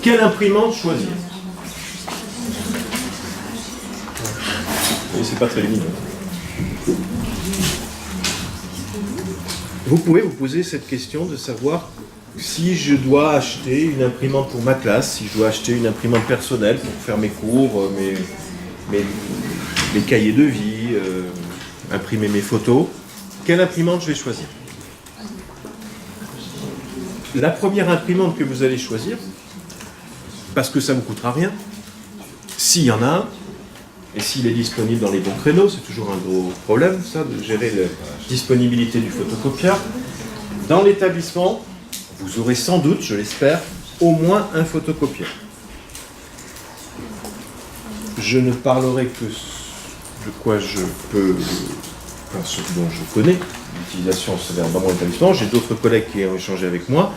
Quelle imprimante choisir? Et c'est pas très lumineux. Vous pouvez vous poser cette question de savoir si je dois acheter une imprimante pour ma classe, si je dois acheter une imprimante personnelle pour faire mes cours, mes cahiers de vie, imprimer mes photos. Quelle imprimante je vais choisir? La première imprimante que vous allez choisir, parce que ça ne vous coûtera rien, s'il y en a un, et s'il est disponible dans les bons créneaux, c'est toujours un gros problème, ça, de gérer la disponibilité du photocopieur. Dans l'établissement, vous aurez sans doute, je l'espère, au moins un photocopieur. Je ne parlerai que de quoi je peux, enfin, ce dont je connais l'utilisation dans mon établissement. J'ai d'autres collègues qui ont échangé avec moi.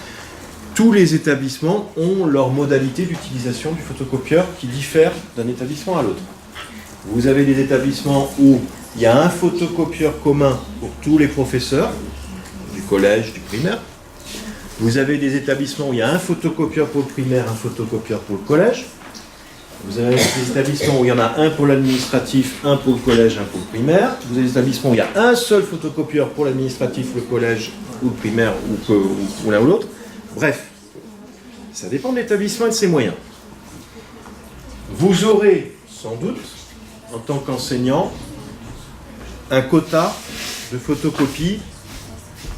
Tous les établissements ont leur modalité d'utilisation du photocopieur qui diffère d'un établissement à l'autre. Vous avez des établissements où il y a un photocopieur commun pour tous les professeurs, du collège, du primaire. Vous avez des établissements où il y a un photocopieur pour le primaire, un photocopieur pour le collège. Vous avez des établissements où il y en a un pour l'administratif, un pour le collège, un pour le primaire. Vous avez des établissements où il y a un seul photocopieur pour l'administratif, le collège ou le primaire, ou l'un ou l'autre. Bref, ça dépend de l'établissement et de ses moyens. Vous aurez sans doute, en tant qu'enseignant, un quota de photocopies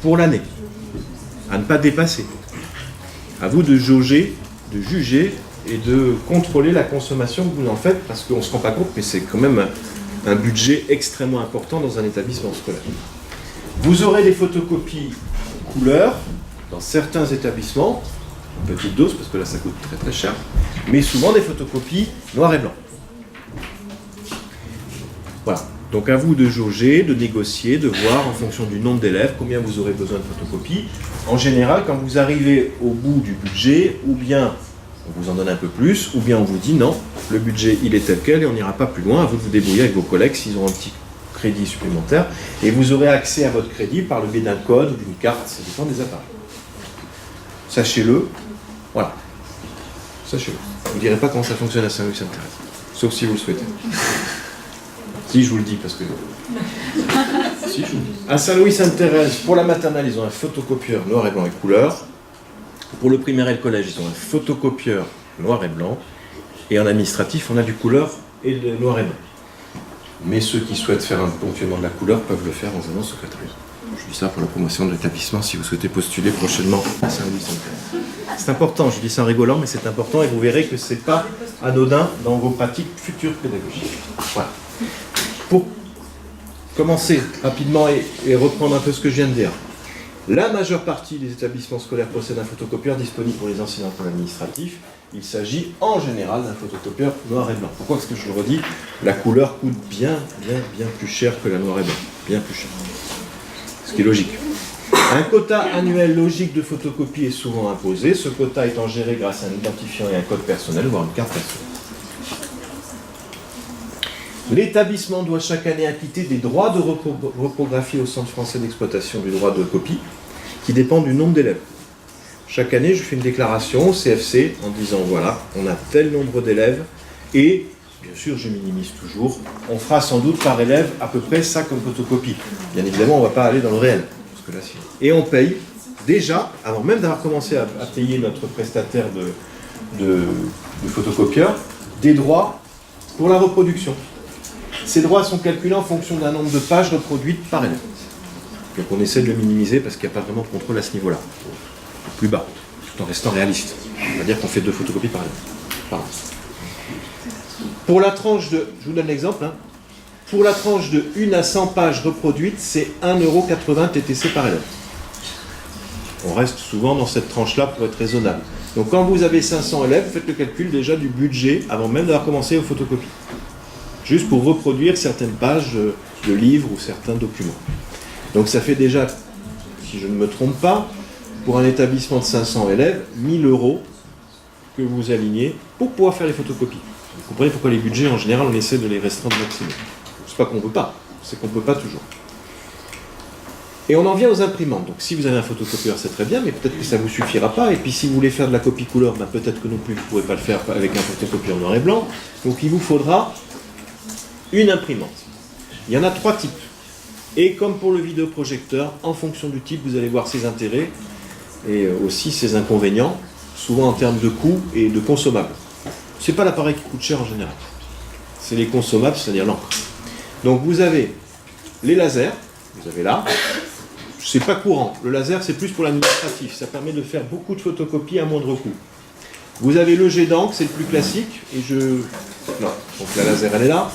pour l'année, à ne pas dépasser. À vous de jauger, de juger et de contrôler la consommation que vous en faites, parce qu'on ne se rend pas compte, mais c'est quand même un budget extrêmement important dans un établissement scolaire. Vous aurez des photocopies couleur dans certains établissements, en petite dose, parce que là ça coûte très très cher, mais souvent des photocopies noir et blanc. Voilà. Donc à vous de jauger, de négocier, de voir en fonction du nombre d'élèves combien vous aurez besoin de photocopies. En général, quand vous arrivez au bout du budget, ou bien on vous en donne un peu plus, ou bien on vous dit non, le budget il est tel quel et on n'ira pas plus loin, à vous de vous débrouiller avec vos collègues s'ils ont un petit crédit supplémentaire, et vous aurez accès à votre crédit par le biais d'un code ou d'une carte, ça dépend des appareils. Sachez-le, voilà, sachez-le. Vous ne direz pas comment ça fonctionne à Saint-Louis-Sainte-Thérèse, sauf si vous le souhaitez. Si, je vous le dis, parce que... Si, je vous le dis. À Saint-Louis-Sainte-Thérèse, pour la maternelle, ils ont un photocopieur noir et blanc et couleur. Pour le primaire et le collège, ils ont un photocopieur noir et blanc. Et en administratif, on a du couleur et de noir et blanc. Mais ceux qui souhaitent faire un ponctuellement de la couleur peuvent le faire dans un secrétariat. Je dis ça pour la promotion de l'établissement, si vous souhaitez postuler prochainement à Saint-Louis-Sainte-Thérèse. C'est important, je dis ça en rigolant, mais c'est important et vous verrez que ce n'est pas anodin dans vos pratiques futures pédagogiques. Voilà. Pour commencer rapidement et reprendre un peu ce que je viens de dire, la majeure partie des établissements scolaires possèdent un photocopieur disponible pour les enseignants et administratifs. Il s'agit en général d'un photocopieur noir et blanc. Pourquoi? Parce que je le redis, la couleur coûte bien plus cher que la noir et blanc. Bien plus cher. Ce qui est logique. Un quota annuel logique de photocopie est souvent imposé. Ce quota étant géré grâce à un identifiant et un code personnel, voire une carte personnelle. L'établissement doit chaque année acquitter des droits de reprographie au Centre français d'exploitation du droit de copie, qui dépendent du nombre d'élèves. Chaque année, je fais une déclaration au CFC en disant voilà, on a tel nombre d'élèves, et bien sûr, je minimise toujours, on fera sans doute par élève à peu près ça comme photocopie. Bien évidemment, on ne va pas aller dans le réel. Parce que là, et on paye déjà, avant même d'avoir commencé à payer notre prestataire de photocopieur, des droits pour la reproduction. Ces droits sont calculés en fonction d'un nombre de pages reproduites par élève. Donc on essaie de le minimiser parce qu'il n'y a pas vraiment de contrôle à ce niveau-là. Plus bas, tout en restant réaliste. On va dire qu'on fait 2 photocopies par élève. Pardon. Pour la tranche de... Je vous donne l'exemple. Pour la tranche de 1 à 100 pages reproduites, c'est 1,80 € TTC par élève. On reste souvent dans cette tranche-là pour être raisonnable. Donc quand vous avez 500 élèves, faites le calcul déjà du budget avant même d'avoir commencé aux photocopies. Juste pour reproduire certaines pages de livres ou certains documents. Donc ça fait déjà, si je ne me trompe pas, pour un établissement de 500 élèves, 1 000 € que vous alignez pour pouvoir faire les photocopies. Vous comprenez pourquoi les budgets, en général, on essaie de les restreindre au maximum. C'est pas qu'on ne peut pas, c'est qu'on ne peut pas toujours. Et on en vient aux imprimantes. Donc si vous avez un photocopieur, c'est très bien, mais peut-être que ça ne vous suffira pas. Et puis si vous voulez faire de la copie couleur, ben peut-être que non plus, vous ne pourrez pas le faire avec un photocopieur noir et blanc. Donc il vous faudra une imprimante. Il y en a 3 types. Et comme pour le vidéoprojecteur, en fonction du type, vous allez voir ses intérêts et aussi ses inconvénients, souvent en termes de coût et de consommables. Ce n'est pas l'appareil qui coûte cher en général. C'est les consommables, c'est-à-dire l'encre. Donc vous avez les lasers, vous avez là. C'est pas courant. Le laser, c'est plus pour l'administratif. Ça permet de faire beaucoup de photocopies à moindre coût. Vous avez le jet d'encre, c'est le plus classique. Non, donc la laser, elle est là.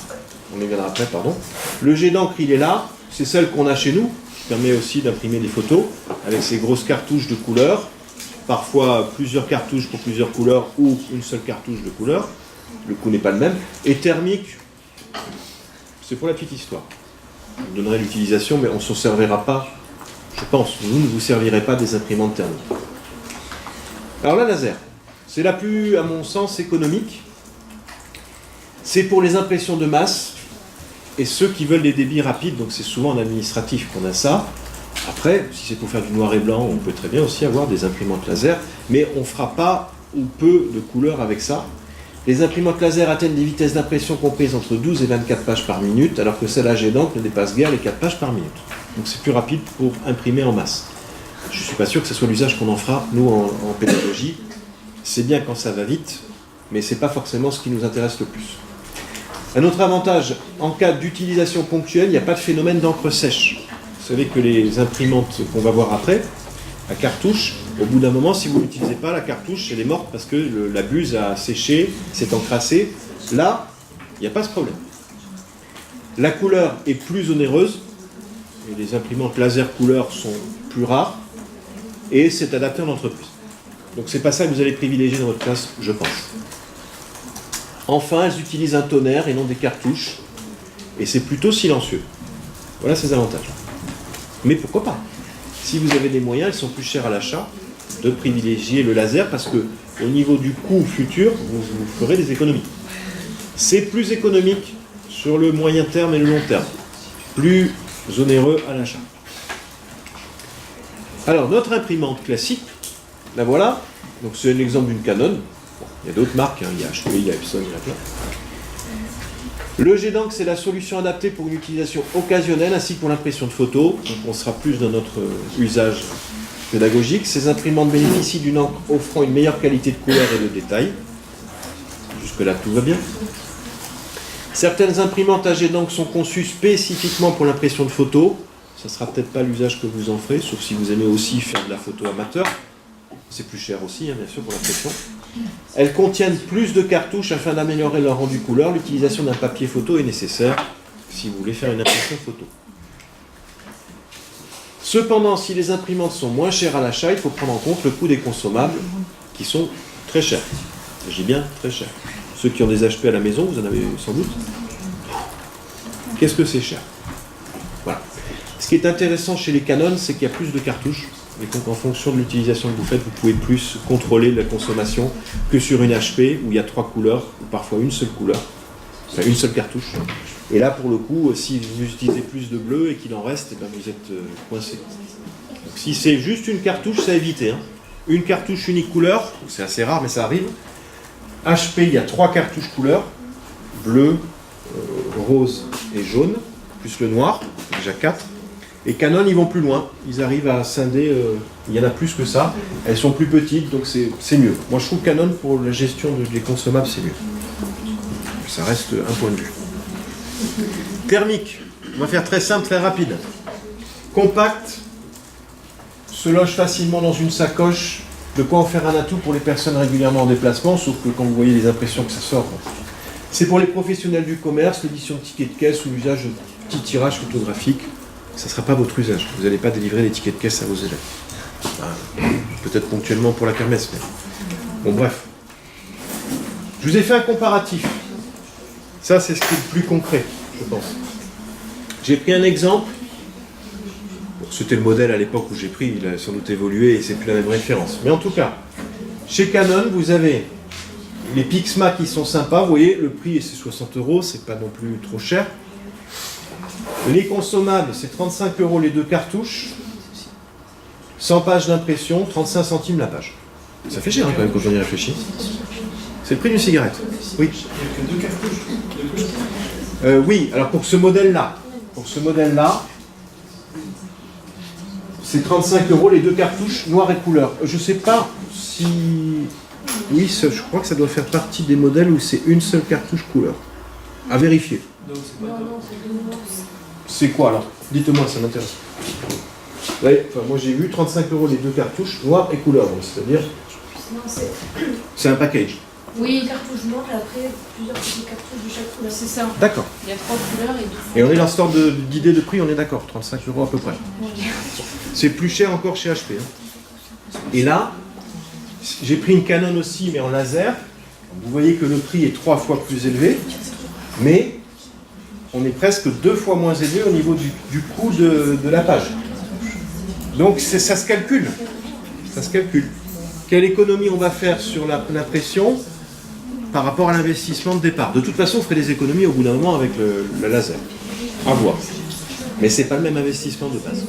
On y viendra après, pardon. Le jet d'encre, il est là. C'est celle qu'on a chez nous, qui permet aussi d'imprimer des photos, avec ces grosses cartouches de couleurs. Parfois, plusieurs cartouches pour plusieurs couleurs, ou une seule cartouche de couleur. Le coût n'est pas le même. Et thermique, c'est pour la petite histoire. Je vous donnerai l'utilisation, mais on ne s'en servira pas. Je pense, vous ne vous servirez pas des imprimantes thermiques. Alors la laser, c'est la plus, à mon sens, économique. C'est pour les impressions de masse et ceux qui veulent des débits rapides, donc c'est souvent en administratif qu'on a ça. Après, si c'est pour faire du noir et blanc, on peut très bien aussi avoir des imprimantes laser, mais on ne fera pas ou peu de couleurs avec ça. Les imprimantes laser atteignent des vitesses d'impression comprises entre 12 et 24 pages par minute, alors que celle à jet d'encre ne dépasse guère les 4 pages par minute. Donc c'est plus rapide pour imprimer en masse. Je ne suis pas sûr que ce soit l'usage qu'on en fera, nous, en pédagogie. C'est bien quand ça va vite, mais ce n'est pas forcément ce qui nous intéresse le plus. Un autre avantage, en cas d'utilisation ponctuelle, il n'y a pas de phénomène d'encre sèche. Vous savez que les imprimantes qu'on va voir après, la cartouche, au bout d'un moment, si vous ne l'utilisez pas, la cartouche, elle est morte parce que la buse a séché, s'est encrassée. Là, il n'y a pas ce problème. La couleur est plus onéreuse, et les imprimantes laser couleur sont plus rares, et c'est adapté en entreprise. Donc c'est pas ça que vous allez privilégier dans votre classe, je pense. Enfin, elles utilisent un tonnerre et non des cartouches, et c'est plutôt silencieux. Voilà ses avantages. Mais pourquoi pas? Si vous avez des moyens, elles sont plus chères à l'achat, de privilégier le laser, parce que au niveau du coût futur, vous ferez des économies. C'est plus économique sur le moyen terme et le long terme. Plus onéreux à l'achat. Alors, notre imprimante classique, la voilà. Donc, c'est un exemple d'une Canon. Bon, il y a d'autres marques, hein. Il y a HP, il y a Epson, il y en a plein. Le jet d'encre, c'est la solution adaptée pour une utilisation occasionnelle ainsi que pour l'impression de photos. Donc, on sera plus dans notre usage pédagogique. Ces imprimantes bénéficient d'une encre offrant une meilleure qualité de couleur et de détail. Jusque-là, tout va bien. Certaines imprimantes à jet d'encre sont conçues spécifiquement pour l'impression de photos. Ça ne sera peut-être pas l'usage que vous en ferez, sauf si vous aimez aussi faire de la photo amateur. C'est plus cher aussi, hein, bien sûr, pour l'impression. Elles contiennent plus de cartouches afin d'améliorer leur rendu couleur. L'utilisation d'un papier photo est nécessaire si vous voulez faire une impression photo. Cependant, si les imprimantes sont moins chères à l'achat, il faut prendre en compte le coût des consommables, qui sont très chers. Je dis bien très chers. Ceux qui ont des HP à la maison, vous en avez sans doute. Qu'est-ce que c'est cher? Voilà. Ce qui est intéressant chez les Canon, c'est qu'il y a plus de cartouches. Et donc en fonction de l'utilisation que vous faites, vous pouvez plus contrôler la consommation que sur une HP où il y a 3 couleurs, ou parfois une seule couleur, enfin une seule cartouche. Et là, pour le coup, si vous utilisez plus de bleu et qu'il en reste, eh ben, vous êtes coincé. Donc, si c'est juste une cartouche, c'est à éviter. Hein. Une cartouche unique couleur, c'est assez rare, mais ça arrive. HP, il y a 3 cartouches couleurs, bleu, rose et jaune, plus le noir, déjà 4. Et Canon, ils vont plus loin, ils arrivent à scinder, il y en a plus que ça, elles sont plus petites, donc c'est mieux. Moi je trouve Canon, pour la gestion des consommables, c'est mieux. Ça reste un point de vue. Thermique, on va faire très simple, très rapide. Compact, se loge facilement dans une sacoche, de quoi en faire un atout pour les personnes régulièrement en déplacement, sauf que quand vous voyez les impressions que ça sort, c'est pour les professionnels du commerce, l'édition de tickets de caisse ou l'usage de petits tirages photographiques. Ça ne sera pas votre usage. Vous n'allez pas délivrer des tickets de caisse à vos élèves. Enfin, peut-être ponctuellement pour la kermesse, mais... Bon, bref. Je vous ai fait un comparatif. Ça, c'est ce qui est le plus concret, je pense. J'ai pris un exemple. Bon, c'était le modèle à l'époque où j'ai pris. Il a sans doute évolué et c'est plus la même référence. Mais en tout cas, chez Canon, vous avez les Pixma qui sont sympas. Vous voyez, le prix, c'est 60 €. C'est pas non plus trop cher. Les consommables, c'est 35 € les 2 cartouches. 100 pages d'impression, 35 centimes la page. Ça fait cher hein, quand même quand on y réfléchit. C'est le prix d'une cigarette. Oui. Il n'y a que 2 cartouches. Oui, alors pour ce modèle-là, c'est 35 € les 2 cartouches noir et couleur. Je ne sais pas si... Oui, je crois que ça doit faire partie des modèles où c'est une seule cartouche couleur. À vérifier. Donc c'est pas C'est quoi alors? Dites-moi, ça m'intéresse. Oui, enfin, moi j'ai vu 35 € les 2 cartouches noir et couleur, c'est-à-dire... C'est un package. Oui, cartouche noire et après plusieurs petites cartouches de chaque couleur. C'est ça. D'accord. Il y a 3 couleurs et 2. Et on est dans ce ordre d'idée de prix, on est d'accord, 35 € à peu près. C'est plus cher encore chez HP. Hein. Et là, j'ai pris une Canon aussi, mais en laser. Vous voyez que le prix est 3 fois plus élevé, mais on est presque 2 fois moins élevé au niveau du coût de la page. Donc ça se calcule. Ça se calcule. Quelle économie on va faire sur l'impression par rapport à l'investissement de départ? De toute façon, on ferait des économies au bout d'un moment avec le laser. À voir. Mais ce n'est pas le même investissement de base.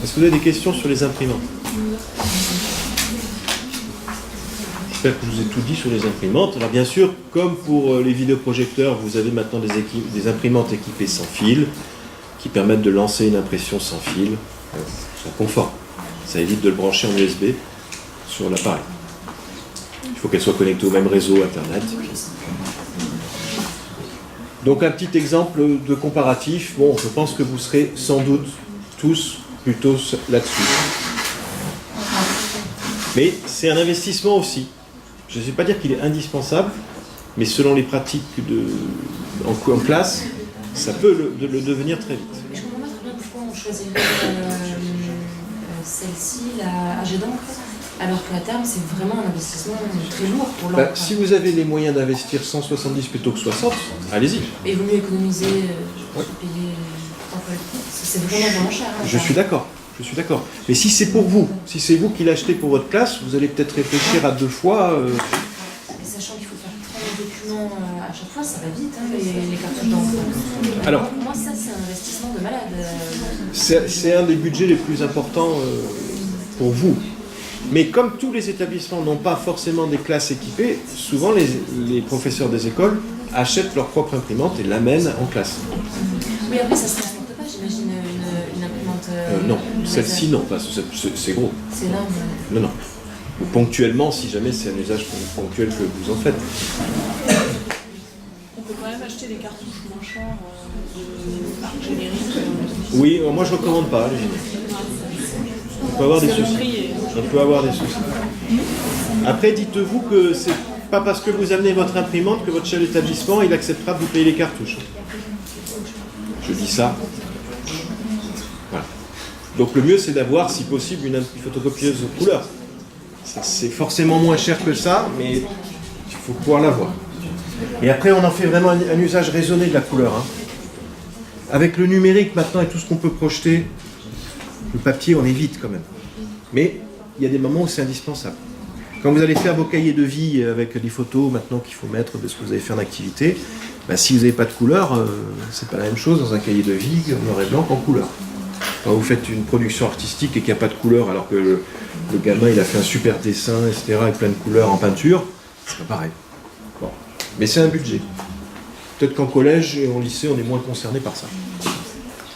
Est-ce que vous avez des questions sur les imprimantes? J'espère que je vous ai tout dit sur les imprimantes. Alors bien sûr, comme pour les vidéoprojecteurs, vous avez maintenant des imprimantes équipées sans fil, qui permettent de lancer une impression sans fil. C'est confort. Ça évite de le brancher en USB sur l'appareil. Il faut qu'elle soit connectée au même réseau Internet. Donc un petit exemple de comparatif. Bon, je pense que vous serez sans doute tous plutôt là-dessus. Mais c'est un investissement aussi. Je ne vais pas dire qu'il est indispensable, mais selon les pratiques en classe, ça peut le devenir très vite. Je comprends pas très bien pourquoi on choisirait celle-ci, la AG d'encre, alors qu'à terme, c'est vraiment un investissement très lourd pour l'encre. Si vous avez les moyens d'investir 170 plutôt que 60, allez-y. Et il vaut mieux économiser, payer 3 fois le prix, parce que c'est vraiment cher. Hein, je suis d'accord. Mais si c'est pour vous, si c'est vous qui l'achetez pour votre classe, vous allez peut-être réfléchir à 2 fois. Et sachant qu'il faut faire 30 documents à chaque fois, ça va vite, hein, les cartouches d'encre. Alors, pour moi, ça, c'est un investissement de malade. C'est un des budgets les plus importants pour vous. Mais comme tous les établissements n'ont pas forcément des classes équipées, souvent les professeurs des écoles achètent leur propre imprimante et l'amènent en classe. Oui, après, ça se transporte pas, j'imagine, une imprimante... non, celle-ci non, parce que c'est gros. C'est là, mais... Non. Ou ponctuellement, si jamais c'est un usage ponctuel que vous en faites. On peut quand même acheter des cartouches moins chères de marque générique. Oui, moi je recommande pas les génériques. On peut avoir des soucis. On peut avoir des soucis. Après, dites-vous que c'est pas parce que vous amenez votre imprimante que votre chef d'établissement il acceptera de vous payer les cartouches. Je dis ça. Voilà. Donc le mieux c'est d'avoir, si possible, une photocopieuse de couleur. C'est forcément moins cher que ça, mais il faut pouvoir l'avoir. Et après, on en fait vraiment un usage raisonné de la couleur. Hein. Avec le numérique maintenant et tout ce qu'on peut projeter, le papier, on évite quand même. Mais il y a des moments où c'est indispensable. Quand vous allez faire vos cahiers de vie avec des photos maintenant qu'il faut mettre de ce que vous avez fait en activité, ben, si vous n'avez pas de couleur, c'est pas la même chose dans un cahier de vie en noir et blanc qu'en couleur. Quand vous faites une production artistique et qu'il n'y a pas de couleur alors que le gamin il a fait un super dessin, etc., avec plein de couleurs en peinture, c'est pas pareil. Bon. Mais c'est un budget. Peut-être qu'en collège et en lycée, on est moins concerné par ça.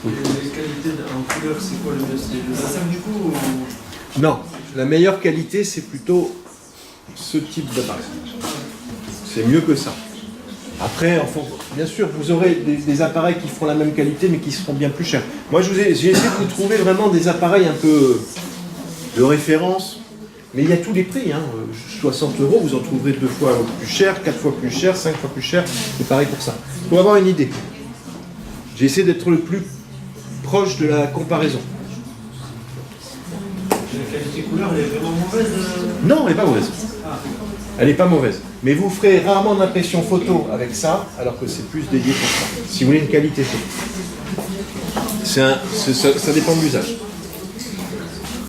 Oui. Les qualités en couleur, c'est quoi le dessin du coup ou... Non, la meilleure qualité, c'est plutôt ce type d'appareil. C'est mieux que ça. Après, bien sûr, vous aurez des appareils qui feront la même qualité, mais qui seront bien plus chers. Moi, j'ai essayé de vous trouver vraiment des appareils un peu de référence, mais il y a tous les prix. Hein. 60 €, vous en trouverez 2 fois plus cher, 4 fois plus cher, 5 fois plus cher, c'est pareil pour ça. Pour avoir une idée, j'ai essayé d'être le plus proche de la comparaison. La qualité couleur, elle est vraiment mauvaise Non, elle n'est pas mauvaise. Elle n'est pas mauvaise. Mais vous ferez rarement d'impression photo avec ça, alors que c'est plus dédié pour ça. Si vous voulez une qualité photo. Ça dépend de l'usage.